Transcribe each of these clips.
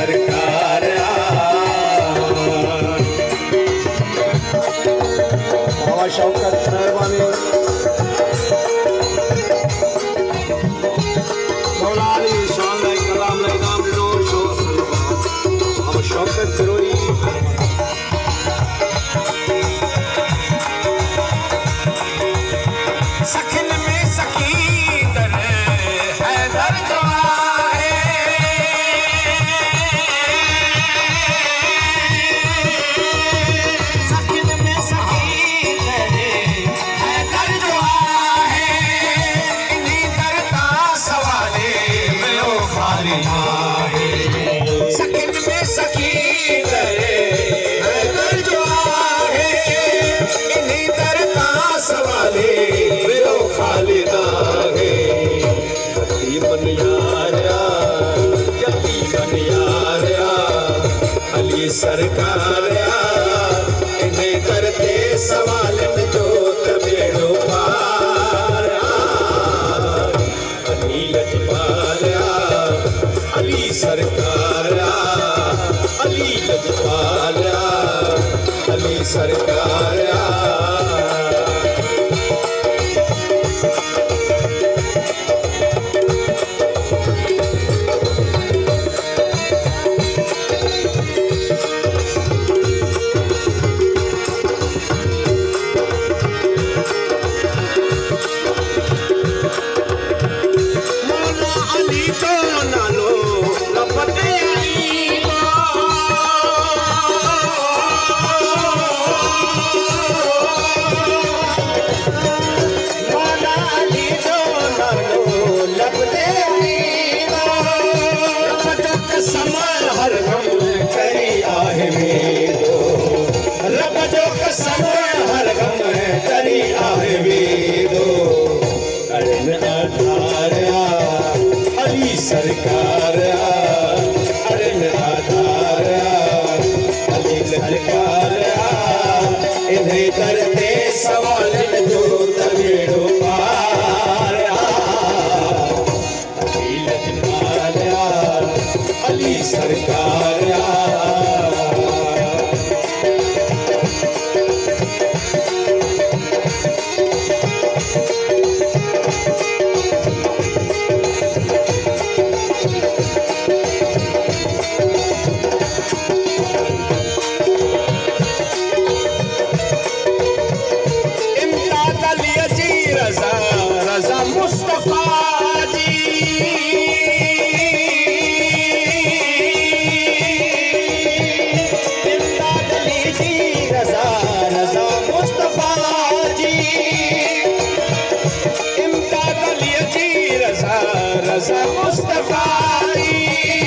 सरकार बाबा शौकत मेहरबानी मौलानी शान कलाम नाम नो शो बाबा शौकत करोई सखन में सखी दर है दर जो है सखन में सखी दर है दर जो है इन्हीं दर का सवाले में ओ खाली है सखन में सखी दर है दर जो है इन्हीं दर का सवाले खालिदा है यतीमन यारा यतीमन यारा अली सरकार इन्हें करते सवाल जो तबेड़ो पार अली लजपाल अली सरकार अली लजपाल अली सरकार अली सरकार अरे आधार अली सरकार इन्हें करते सवाल जो तबेड़ो पार अली लजपाल अली सरकार रजा मुस्तफा जी इमदाद अली जी रजा रजा मुस्तफा जी इमदाद अली जी रजा रजा मुस्तफा जी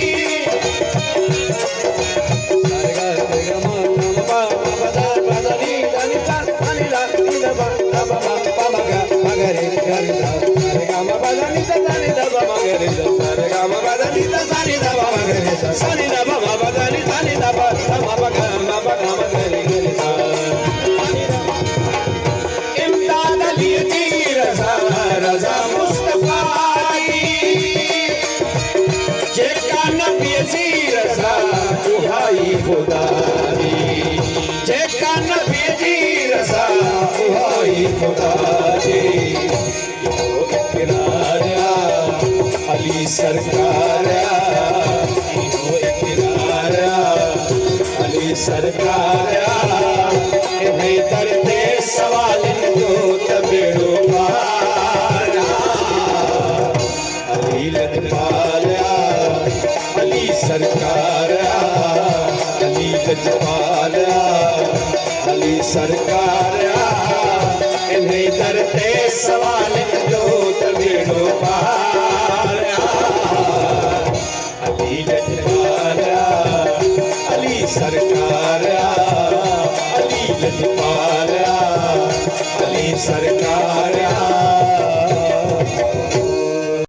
इमदाद अली जी रजा रजा मुस्तफा जेका नबी जी रजा उहाई खुदाई जेका नबी जी रजा उहाई खुदाई अली सरकार अली सरकार इन्हें करते सवाल जो तबेड़ो पार अली लजपाल अली सरकार अली लजपाल अली सरकार इन्हें करते सवाल जो तबेड़ो पार अली लजपाल अली सरकार अली लजपाल अली सरकार